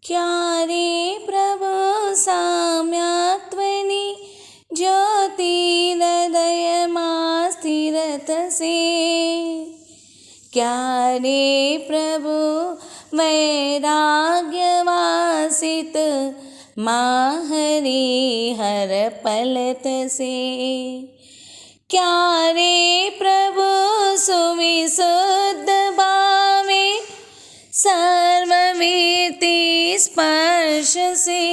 क्या रे प्रभु साम्यत्वनि ज्योतिर्हृदयमा स्थिरतसे। क्या रे प्रभु वैराग्यवासित माहरि हर पलतसे। क्या रे प्रभु सुविशुद्ध भावे सर्ववीति स्पर्श से।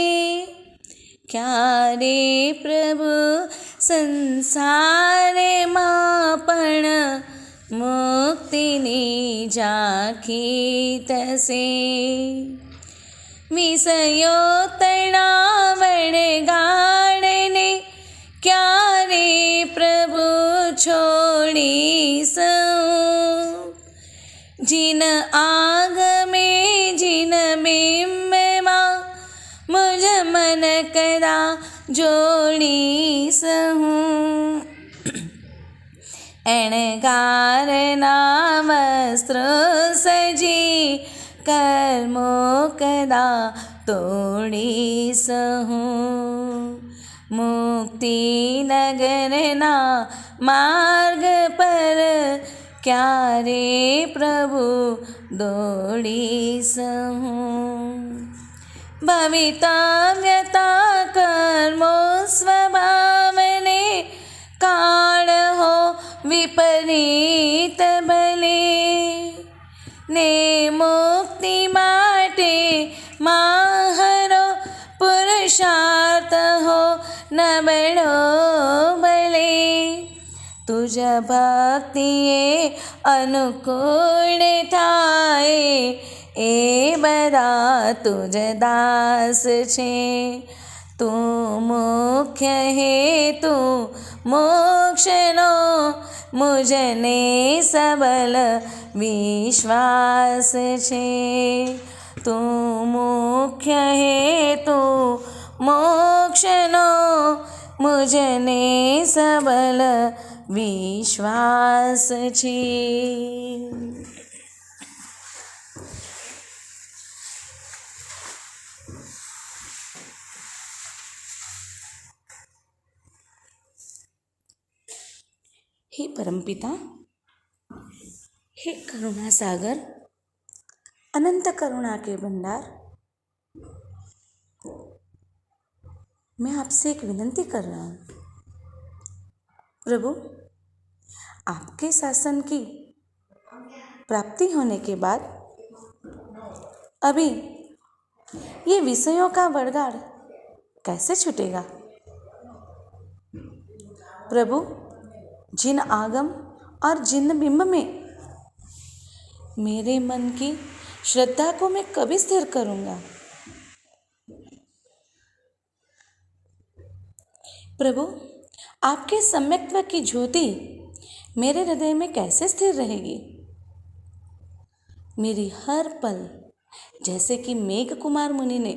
क्या रे प्रभु संसारे मापण मुक्तिनी झांकी तसे। विषयो तणावण गाड़ने क्या रे प्रभु छोड़ी सऊं। जिन आग में जिन बिंब मां मुझ मन कदा जोड़ी सहूं। एणगारना वस्त्र सजी कर्मो कदा तोड़ी सहूं। मुक्ति नगरना मार्ग पर क्या रे प्रभु दौड़ी सहूं। भवितव्यता कर्मो स्वभावने काल हो विपरीत भले। ने मुक्ति माटे माहरो पुरुषार्थ हो नबड़ो भले। तुझ भक्तिए अनुकूल थाए ए बदा तुझ दास छे। तू मुख्य हेतु मोक्षनो मुझने सबल विश्वास छे। तू मुख्य हेतु मोक्षनो मुझने सबल विश्वास छे। हे परमपिता, हे करुणा सागर, अनंत करुणा के भंडार, मैं आपसे एक विनती कर रहा हूँ। प्रभु, आपके शासन की प्राप्ति होने के बाद अभी ये विषयों का बड़गाड़ कैसे छूटेगा। प्रभु, जिन आगम और जिन बिंब में मेरे मन की श्रद्धा को मैं कभी स्थिर करूँगा। प्रभु, आपके सम्यक्त्व की ज्योति मेरे हृदय में कैसे स्थिर रहेगी। मेरी हर पल जैसे कि मेघ कुमार मुनि ने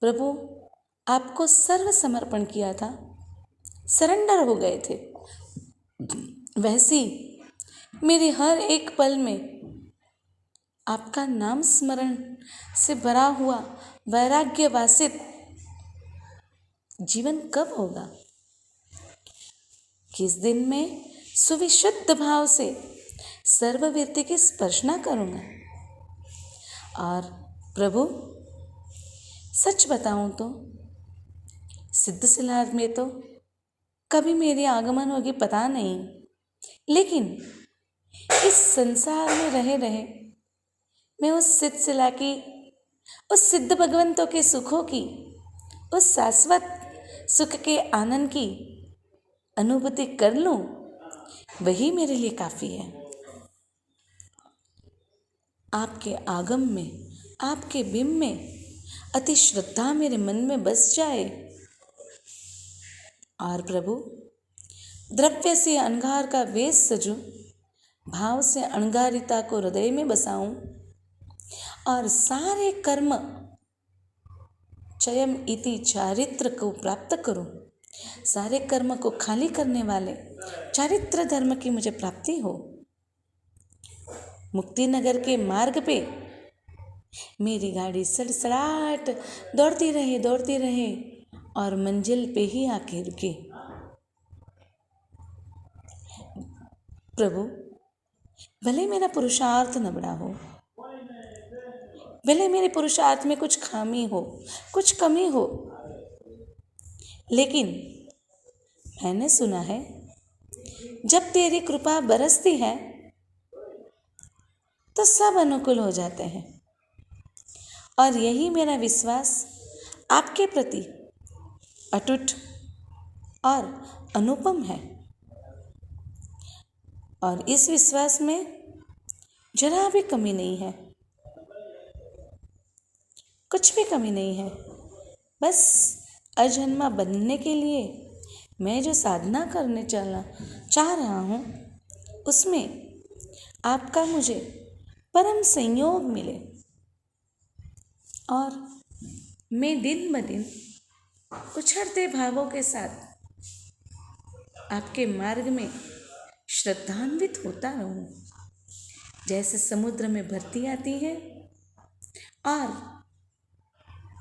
प्रभु आपको सर्व समर्पण किया था, सरेंडर हो गए थे, वैसी मेरी हर एक पल में आपका नाम स्मरण से भरा हुआ वैराग्यवासित जीवन कब होगा। किस दिन मैं सुविशुद्ध भाव से सर्ववीर्ति की स्पर्शना करूँगा। और प्रभु, सच बताऊँ तो सिद्धशिला में तो कभी मेरी आगमन होगी पता नहीं, लेकिन इस संसार में रहे रहे मैं उस सिद्धशिला की, उस सिद्ध भगवंतों के सुखों की, उस शाश्वत सुख के आनंद की अनुभूति कर लूं, वही मेरे लिए काफ़ी है। आपके आगम में, आपके बिंब में अति श्रद्धा मेरे मन में बस जाए। और प्रभु, द्रव्य से अणगार का वेश सजूं, भाव से अणगारिता को हृदय में बसाऊं और सारे कर्म चयम इति चारित्र को प्राप्त करूं। सारे कर्म को खाली करने वाले चारित्र धर्म की मुझे प्राप्ति हो। मुक्ति नगर के मार्ग पे मेरी गाड़ी सड़सड़ाहट दौड़ती रहे और मंजिल पे ही आके रुके। प्रभु, भले मेरा पुरुषार्थ नबड़ा हो, भले मेरे पुरुषार्थ में कुछ खामी हो, कुछ कमी हो, लेकिन मैंने सुना है जब तेरी कृपा बरसती है तो सब अनुकूल हो जाते हैं। और यही मेरा विश्वास आपके प्रति अटूट और अनुपम है। और इस विश्वास में जरा भी कमी नहीं है, कुछ भी कमी नहीं है। बस अजन्मा बनने के लिए मैं जो साधना करने चाह रहा हूँ, उसमें आपका मुझे परम संयोग मिले और मैं दिन ब दिन उछड़ते भावों के साथ आपके मार्ग में श्रद्धान्वित होता रहूं। जैसे समुद्र में भरती आती है और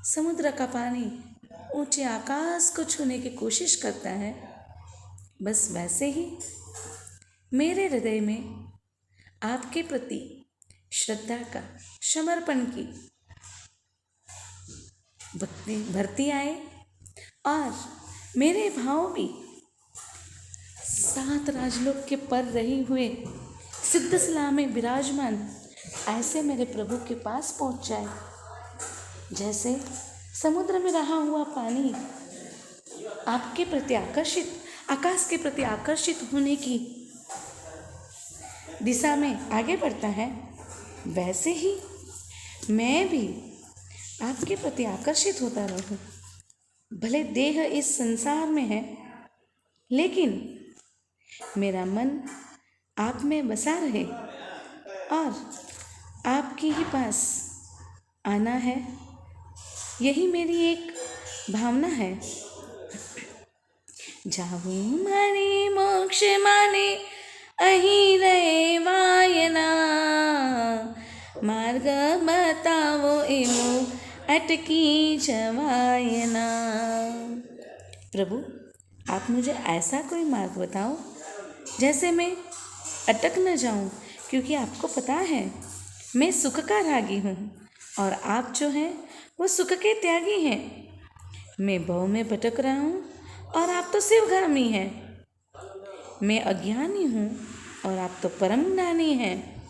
समुद्र का पानी ऊंचे आकाश को छूने की कोशिश करता है, बस वैसे ही मेरे हृदय में आपके प्रति श्रद्धा का, समर्पण की भक्ति भरती आए और मेरे भाव भी 7 राजलोक के पर रही हुए सिद्ध शिला में विराजमान ऐसे मेरे प्रभु के पास पहुंच जाए। जैसे समुद्र में रहा हुआ पानी आपके प्रति आकर्षित, आकाश के प्रति आकर्षित होने की दिशा में आगे बढ़ता है, वैसे ही मैं भी आपके प्रति आकर्षित होता रहूं। भले देह इस संसार में है, लेकिन मेरा मन आप में बसा रहे और आपके ही पास आना है, यही मेरी एक भावना है। जाऊं मारे मोक्ष माने अही रे वायना, मार्ग बतावो एमो अटकी जवायना। प्रभु, आप मुझे ऐसा कोई मार्ग बताओ जैसे मैं अटक न जाऊं, क्योंकि आपको पता है मैं सुख का रागी हूँ और आप जो हैं वो सुख के त्यागी हैं। मैं भव में भटक रहा हूँ और आप तो शिवगामी हैं। मैं अज्ञानी हूँ और आप तो परम ज्ञानी हैं।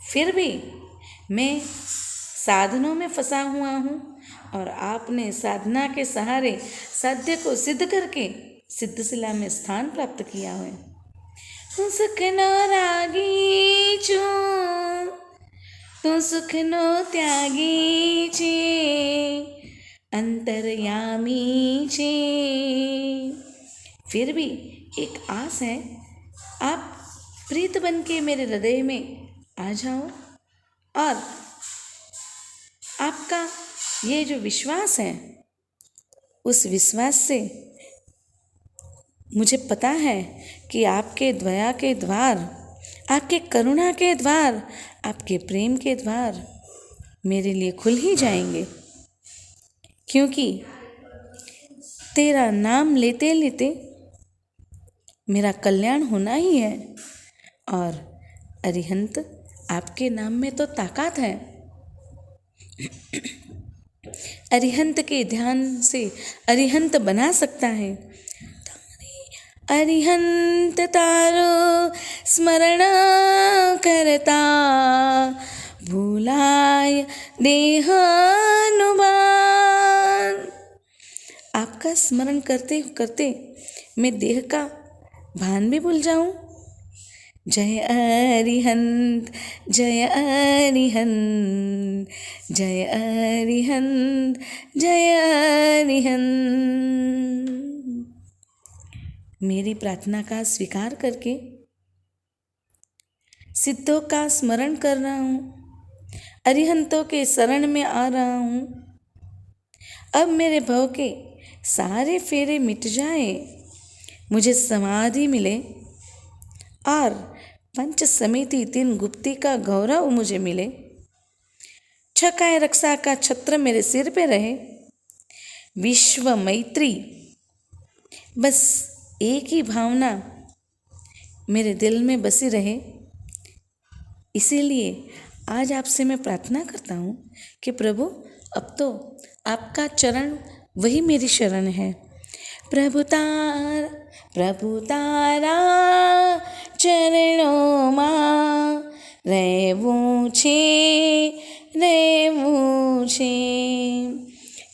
फिर भी मैं साधनों में फंसा हुआ हूँ और आपने साधना के सहारे साध्य को सिद्ध करके सिद्ध शिला में स्थान प्राप्त किया है। तू सुख नो रागी छू, तू सुख नो त्यागी छे, अंतर्यामी छे। फिर भी एक आस है, आप प्रीत बन के मेरे हृदय में आ जाओ और आपका ये जो विश्वास है, उस विश्वास से मुझे पता है कि आपके दया के द्वार, आपके करुणा के द्वार, आपके प्रेम के द्वार मेरे लिए खुल ही जाएंगे, क्योंकि तेरा नाम लेते लेते मेरा कल्याण होना ही है। और अरिहंत, आपके नाम में तो ताकत है। अरिहंत के ध्यान से अरिहंत बना सकता है। अरिहंत तारो स्मरण करता, भूलाय देहानुमान। आपका स्मरण करते करते मैं देह का भान भी भूल जाऊं। जय अरिहंत, जय अरिहंत, जय अरिहंत, जय अरिहंत। मेरी प्रार्थना का स्वीकार करके सिद्धों का स्मरण कर रहा हूँ, अरिहंतों के शरण में आ रहा हूँ। अब मेरे भव के सारे फेरे मिट जाए, मुझे समाधि मिले और पंच समिति 3 गुप्ती का गौरव मुझे मिले। छकाए रक्षा का छत्र मेरे सिर पे रहे, विश्व मैत्री बस एक ही भावना मेरे दिल में बसी रहे। इसीलिए आज आपसे मैं प्रार्थना करता हूँ कि प्रभु अब तो आपका चरण वही मेरी शरण है। प्रभु तारा चरणों मां રહેવું છે।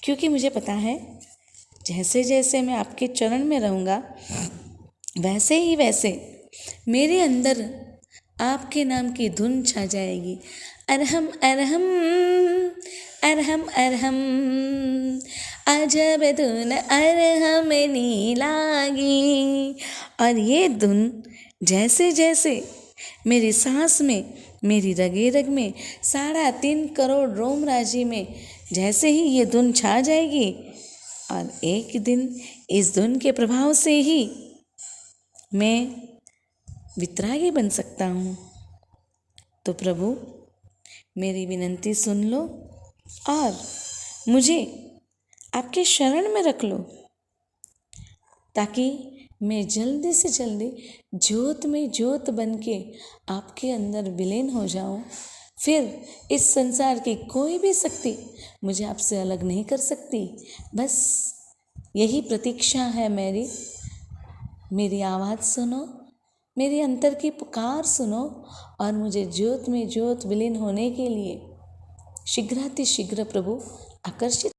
क्योंकि मुझे पता है जैसे जैसे मैं आपके चरण में रहूँगा वैसे ही वैसे मेरे अंदर आपके नाम की धुन छा जाएगी। अरहम अरहम अरहम अरहम अजब धुन अरहम नी लागी। और ये धुन जैसे जैसे मेरी सांस में, मेरी रगे रग में, 3.5 करोड़ रोम राशि में जैसे ही ये धुन छा जाएगी और एक दिन इस धुन के प्रभाव से ही मैं वितरागी बन सकता हूँ। तो प्रभु मेरी विनंती सुन लो और मुझे आपके शरण में रख लो, ताकि मैं जल्दी से जल्दी ज्योत में ज्योत बन के आपके अंदर विलीन हो जाऊं। फिर इस संसार की कोई भी शक्ति मुझे आपसे अलग नहीं कर सकती। बस यही प्रतीक्षा है मेरी आवाज़ सुनो, मेरे अंतर की पुकार सुनो और मुझे ज्योत में ज्योत विलीन होने के लिए शीघ्रातिशीघ्र प्रभु आकर्षित